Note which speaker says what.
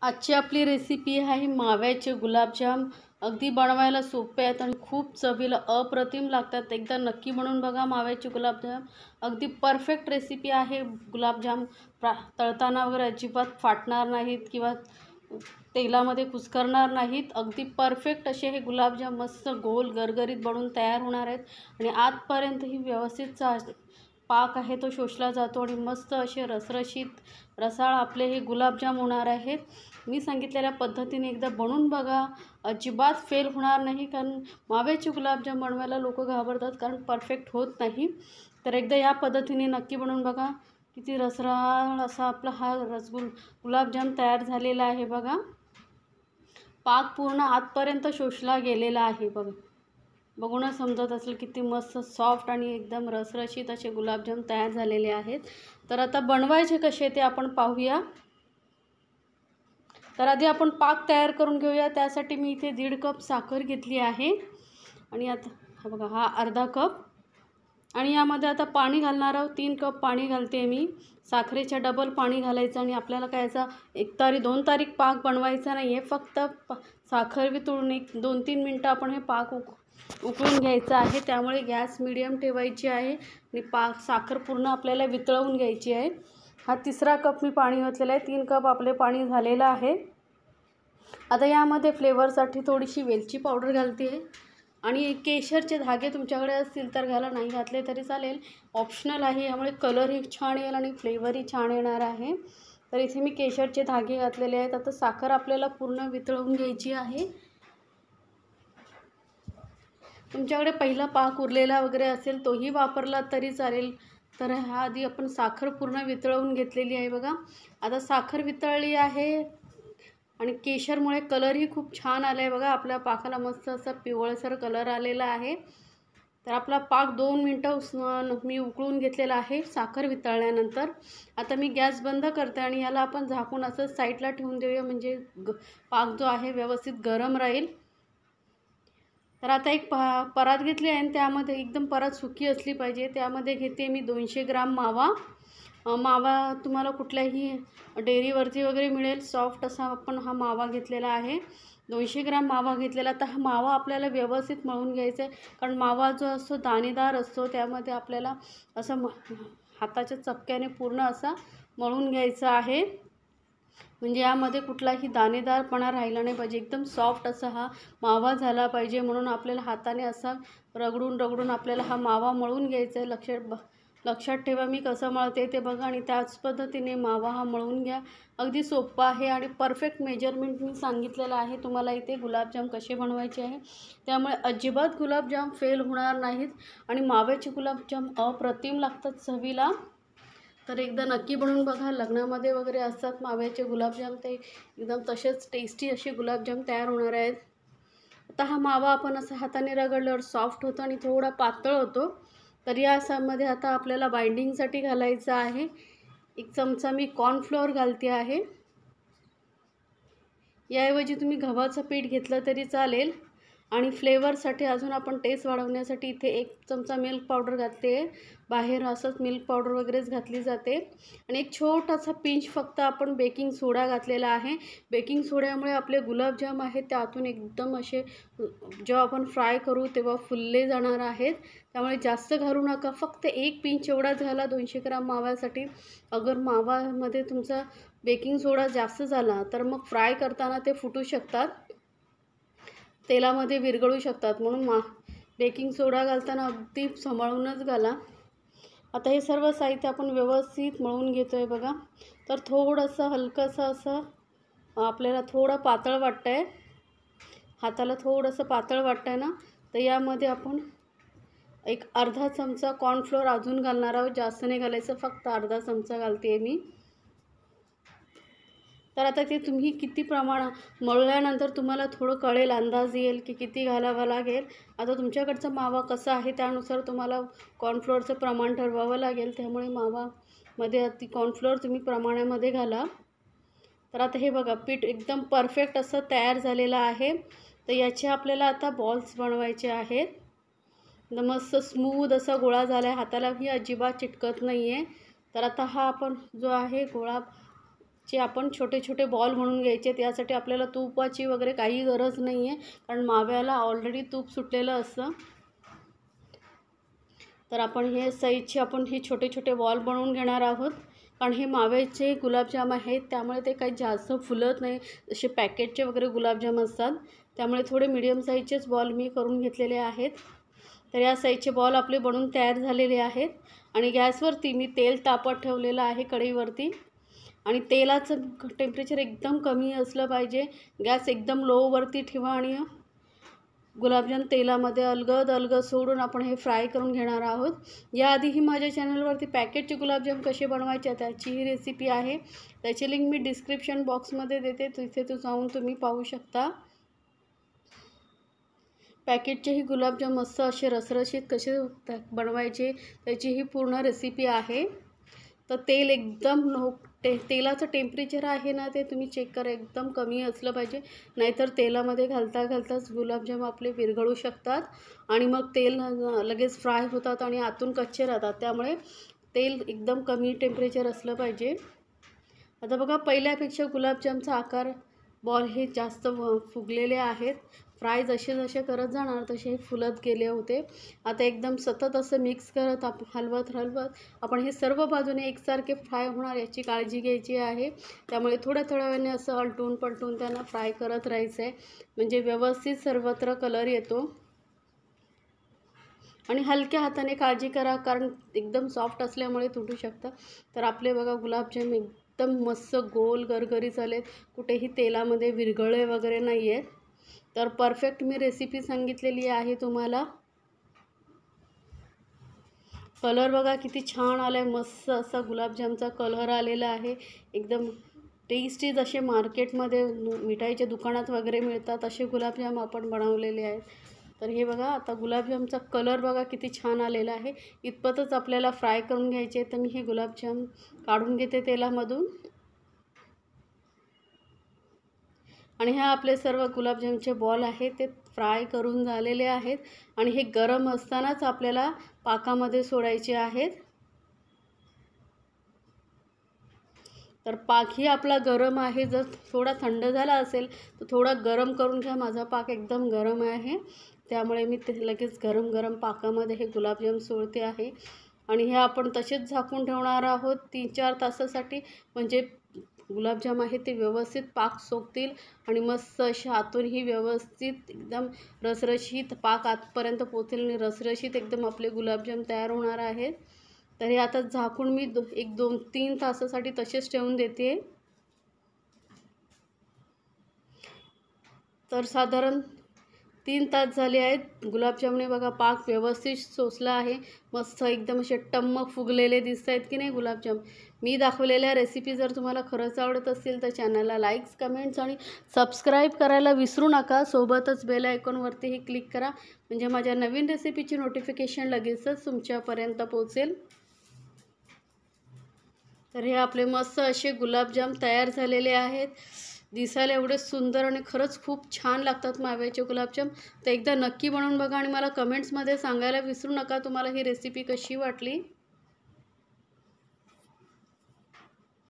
Speaker 1: आजची आपली रेसिपी आहे माव्याचे गुलाबजाम। अगदी बनवायला सोपे आहेत आणि खूप चवीला अप्रतिम लागतात। एकदा नक्की बनवून बघा माव्याचे गुलाबजाम। अगदी परफेक्ट रेसिपी आहे। गुलाबजाम तळताना वगैरे अजिबात फाटणार नाहीत किंवा तेलामध्ये कुस्करणार नाहीत। अगदी परफेक्ट असे हे गुलाबजाम मस्त गोल गरगरीत बनून तयार होणार आहेत आणि आजपर्यंत ही व्यवस्थित पाक आहे तो शोषला जातो आणि मस्त असे रसरशीत रसाळ आपले हे गुलाबजाम होणार आहेत। मी सांगितलेल्या पद्धतीने एकदा बनवून बघा, अजिबात फेल होणार नाही। कारण माव्याचे गुलाबजाम बनवायला लोक घाबरतात कारण परफेक्ट होत नाही। तर एकदा या पद्धतीने नक्की बनवून बघा। किती रसराळ असा आपला हा गुलाबजाम तयार झालेला आहे बघा। पाक पूर्ण आतपर्यंत शोषला गेलेला आहे बघा। बघूनच समजत असेल किती मस्त सॉफ्ट आणि एकदम रसरशीत असे गुलाबजाम तयार झालेले आहेत। तर आता बनवायचे कसे ते आपण पाहूया। तर आधी आपण पाक तयार करून घेऊया। त्यासाठी मी इथे 1.5 कप साखर घेतली आहे आणि आता हा बघा हा अर्धा कप आणि यामध्ये आता पाणी घालणार आहोत। 3 कप पाणी घालते मी। साखरेच्या डबल पाणी घालायचं आणि आपल्याला काय याचा 1 तारी 2 तारीख पाक बनवायचा नाही आहे। फक्त साखर वितळून 2-3 मिनटं आपण हे पाक उकळून घ्यायचं आहे। त्यामुळे गॅस मीडियम ठेवायची आहे आणि साखर पूर्ण आपल्याला वितळवून घ्यायची आहे। हा 3रा कप मी पाणी घातलेला आहे। 3 कप आपले पाणी झालेलं आहे। आता यामध्ये फ्लेवरसाठी थोडीशी वेलची पावडर घालते आणि केशरचे धागे तुमच्याकडे असतील तर घाला, नाही घातले तरी चालेल, ऑप्शनल आहे। यामुळे कलरही छान येईल आणि फ्लेवरही छान येणार आहे। तर इथे मी केशरचे धागे घातलेले आहेत। आता साखर आपल्याला पूर्ण वितळवून घ्यायची आहे। तुमच्याकडे पहिला पाक उरलेला वगैरे असेल तोही वापरला तरी चालेल। तर ह्या आधी आपण साखर पूर्ण वितळवून घेतलेली आहे बघा। आता साखर वितळली आहे आणि केशरमुळे कलरही खूप छान आला आहे बघा। आपल्या पाकाला मस्त असा पिवळसर कलर आलेला आहे। तर आपला पाक 2 मिनटं मी उकळून घेतलेला आहे साखर वितळल्यानंतर। आता मी गॅस बंद करते आणि याला आपण झाकून असं साईडला ठेवून देऊया, म्हणजे पाक जो आहे व्यवस्थित गरम राहील। तर आता एक परात घेतली आहे आणि त्यामध्ये एकदम परात सुकी असली पाहिजे। त्यामध्ये घेते मी 200 ग्राम मावा। मावा तुम्हाला कुठल्याही डेअरीवरती वगैरे मिळेल। सॉफ्ट असा आपण हा मावा घेतलेला आहे। 200 ग्राम मावा घेतलेला। तर हा मावा आपल्याला व्यवस्थित मळून घ्यायचा आहे, कारण मावा जो असतो दाणेदार असतो, त्यामध्ये आपल्याला असं हाताच्या चपक्याने पूर्ण असा मळून घ्यायचा आहे, म्हणजे यामध्ये कुठलाही दाणेदारपणा राहिला नाही पाहिजे। एकदम सॉफ्ट असा हा मावा झाला पाहिजे, म्हणून आपल्याला हाताने असा रगडून आपल्याला हा मावा मळून घ्यायचा आहे। लक्षात ठेवा मी कसं मळते ते बघा आणि त्याच पद्धतीने मावा हा मळून घ्या। अगदी सोपं आहे आणि परफेक्ट मेजरमेंट मी सांगितलेलं आहे तुम्हाला इथे गुलाबजाम कसे बनवायचे आहे। त्यामुळे अजिबात गुलाबजाम फेल होणार नाहीत आणि माव्याचे गुलाबजाम अप्रतिम लागतात चवीला। तर एकदा नक्की बनवून बघा। लग्नामध्ये वगैरे असतात माव्याचे गुलाबजाम, ते एकदम तसेच टेस्टी असे गुलाबजाम तयार होणार आहेत। आता हा मावा आपण असं हाताने रगडल्यावर सॉफ्ट होतो आणि थोडा पातळ होतो। तर यामध्ये आता आपल्याला बाइंडिंगसाठी घालायचं आहे। 1 चमचा मी कॉर्नफ्लोअर घालते आहे। याऐवजी तुम्ही गव्हाचं पीठ घेतलं तरी चालेल। आणि फ्लेवरसाठी अजून आपण टेस्ट वाढवण्यासाठी इथे 1 चमचा मिल्क पावडर घातले। बाहेर असंच मिल्क पावडर वगैरेच घातली जाते। आणि एक छोटासा पिंच फक्त आपण बेकिंग सोडा घातलेला आहे। बेकिंग सोड्यामुळे आपले गुलाबजाम आहेत त्यातून एकदम असे जेव्हा आपण फ्राय करू तेव्हा फुलले जाणार आहेत। त्यामुळे जास्त घालू नका, फक्त 1 पिंच एवढाच घाला 200 ग्राम माव्यासाठी। अगर मावामध्ये तुमचा बेकिंग सोडा जास्त झाला तर मग फ्राय करताना ते फुटू शकतात, तेलामध्ये विरघळू शकतात, म्हणून बेकिंग सोडा घालताना अगदी सांभाळूनच घाला। आता हे सर्व साहित्य आपण व्यवस्थित मळून घेतो आहे बघा। तर थोडंसं हलकंसं असं आपल्याला थोडं पातळ वाटतं आहे, हाताला थोडंसं पातळ वाटतं आहे ना, तर यामध्ये आपण एक अर्धा चमचा कॉर्नफ्लोअर अजून घालणार आहोत। जास्त नाही घालायचं, फक्त अर्धा चमचा घालते आहे मी। तर आता ते तुम्ही किती प्रमाणात मळल्यानंतर तुम्हाला थोडं कळेल, अंदाज येईल की किती घालावं लागेल। आता तुमच्याकडचा मावा कसा आहे त्यानुसार तुम्हाला कॉर्नफ्लोअरचं प्रमाण ठरवावं लागेल। त्यामुळे मावामध्ये ती कॉर्नफ्लोअर तुम्ही प्रमाणामध्ये घाला। तर आता हे बघा पीठ एकदम परफेक्ट असं तयार झालेलं आहे। तर याचे आपल्याला आता बॉल्स बनवायचे आहेत। मस्त स्मूथ असा गोळा झाला आहे, हातालाही अजिबात चिटकत नाही आहे। तर आता हा आपण जो आहे गोळा चे आपण छोटे छोटे बॉल म्हणून घ्यायचे. त्यासाठी आपल्याला तुपाची वगैरे काही गरज नाही आहे, कारण माव्याला ऑलरेडी तूप सुटलेलं असतं. तर आपण हे साईजचे हे छोटे छोटे बॉल बनवून घेणार आहोत, कारण हे माव्याचे गुलाबजाम आहेत, त्यामुळे ते काही जास्त फुलत नाही जसे पॅकेटचे वगैरे गुलाबजाम असतात. त्यामुळे थोडे मीडियम साईजचेच बॉल मी करून घेतलेले आहेत. तर या साईजचे बॉल आपले बनवून तयार झालेले आहेत. आणि गॅसवरती मी तेल तापत ठेवलेलं आहे कढईवरती. आणि तेलाचं टेम्परेचर एकदम कमी असलं पाहिजे. गॅस एकदम लोवरती ठेवा आणि गुलाबजाम तेलामध्ये अलगद सोडून आपण हे फ्राय करून घेणार आहोत. याआधीही माझ्या चॅनलवरती पॅकेटचे गुलाबजाम कसे बनवायचे त्याची ही रेसिपी आहे. त्याची लिंक मी डिस्क्रिप्शन बॉक्समध्ये देते, तिथे जाऊन तुम्ही पाहू शकता. पॅकेटचेही गुलाबजाम मस्त असे रसरशीत कसे बनवायचे त्याची ही पूर्ण रेसिपी आहे. तर तेल एकदम तेलाचं टेम्परेचर आहे ना ते तुम्ही चेक करा, एकदम कमी असलं पाहिजे, नाहीतर तेलामध्ये घालताच गुलाबजाम आपले विरघळू शकतात आणि मग तेल लगेच फ्राय होतात आणि आतून कच्चे राहतात. त्यामुळे तेल एकदम कमी टेम्परेचर असलं पाहिजे. आता बघा, पहिल्यापेक्षा गुलाबजामचा आकार बॉल हे जास्त फुगलेले आहेत. फ्राय जसे करत जाणार तसे हे फुलत गेले होते. आता एकदम सतत असं मिक्स करत हलवत आपण हे सर्व बाजूने एकसारखे फ्राय होणार याची काळजी घ्यायची आहे. त्यामुळे थोड्या वेळाने असं अलटून पलटून त्यांना फ्राय करत राहायचं आहे, म्हणजे व्यवस्थित सर्वत्र कलर येतो. आणि हलक्या हाताने काळजी करा, कारण एकदम सॉफ्ट असल्यामुळे तुटू शकतं. तर आपले बघा गुलाबजाम एकदम मस्त गोल गरगरी झालेत, कुठेही तेलामध्ये विरघळले वगैरे नाही आहेत. तर परफेक्ट मी रेसिपी सांगितलेली आहे तुम्हाला. कलर बघा किती छान आला आहे, मस्त असा गुलाबजामचा कलर आलेला आहे. एकदम टेस्टी जसे मार्केटमध्ये मिठाईच्या दुकानात वगैरे मिळतात असे गुलाबजाम आपण बनवलेले आहेत. तर हे बघा, आता गुलाबजामचा कलर बघा किती छान आलेला आहे. इतपतच आपल्याला फ्राय करून घ्यायचे. तर मी हे गुलाबजाम काढून घेते तेलामधून. आणि हे आपले सर्व गुलाबजामचे बॉल आहेत ते फ्राय करून झालेले आहेत. आणि हे गरम असतानाच आपल्याला पाकामध्ये सोडायचे आहेत. तर पाकही आपला गरम आहे. जर थोडा थंड झाला असेल तर थोडा गरम करून घ्या. माझा पाक एकदम गरम आहे, त्यामुळे मी ते लगेच गरम पाकामध्ये हे गुलाबजाम सोडते आहे. आणि हे आपण तसेच झाकून ठेवणार आहोत 3-4 तासासाठी, म्हणजे गुलाबजाम आहे ते व्यवस्थित पाक सोकतील आणि मस्त असे आतूनही व्यवस्थित एकदम रसरशीत पाक आतपर्यंत पोचेल आणि रसरशीत एकदम आपले गुलाबजाम तयार होणार आहेत. तर हे आता झाकून मी 1-2-3 तासासाठी तसेच ठेवून देते. तर साधारण 3 तास झाले आहेत. गुलाबजामने बघा पाक व्यवस्थित सोसला आहे. मस्त एकदम असे टम्म फुगलेले दिसत आहेत की नाही गुलाबजाम. मी दाखवलेल्या रेसिपी जर तुम्हाला खरंच आवडत असतील तर चॅनलला लाईक्स, कमेंट्स आणि सबस्क्राईब करायला विसरू नका. सोबतच बेल आयकॉनवरतीही क्लिक करा, म्हणजे माझ्या नवीन रेसिपीची नोटिफिकेशन लगेचच तुमच्यापर्यंत पोहोचेल. तर हे आपले मस्त असे गुलाबजाम तयार झालेले आहेत. दिसायला एवढे सुंदर आणि खरंच खूप छान लागतात माव्याचे गुलाबजाम. तर एकदा नक्की बनवून बघा आणि मला कमेंट्समध्ये सांगायला विसरू नका तुम्हाला ही रेसिपी कशी वाटली.